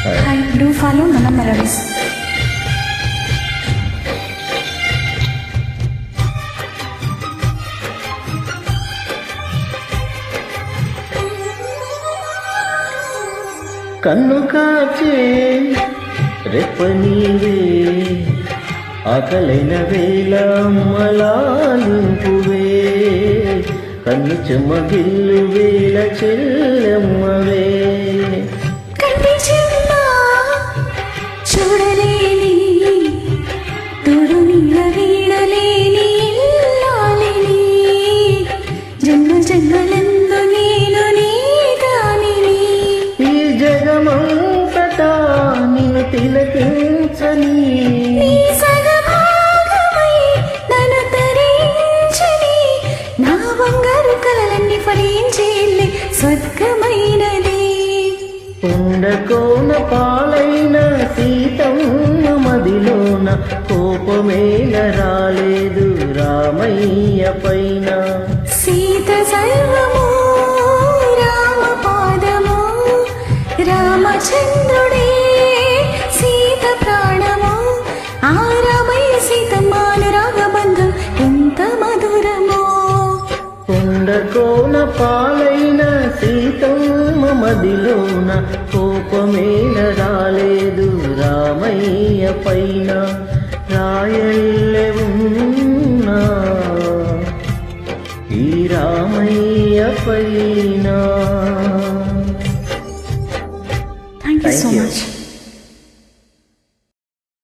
Hi, do follow Nana Melodies. కన్ను కాచే రెప్పనీవే ఆకలైన వేళ అమ్మలాలింపువే కన్ను చెమ్మగిల్లు వేళ చెల్లెమ్మవే చూడలేని తోడు నీళ్ళ వీడలేని ఇల్లాలిని జన్మ జన్మలందు నేను నీ దానిని ఈ జగమంతటా నిన్ను తిలకించని నీ సగభాగమై నన్ను తరించని నా బంగారు కలలన్నీ ఫలించేలే స్వర్గమైనది ఉండకోన పాలైన సీతమ్మ మదిలోన కోపమేల రాలేదు రామయ్య పైన సీత సర్వము రామ పాదము రామచంద్రుడే సీత ప్రాణము ఆ రామయ్య సీతమ్మ అనురాగబంధం ఎంత మధురమో ఉండకోన పాలైన సీతమ్మ మదిలోన కోపమేల రాలేదు రామయ్య పైన రాయల్లె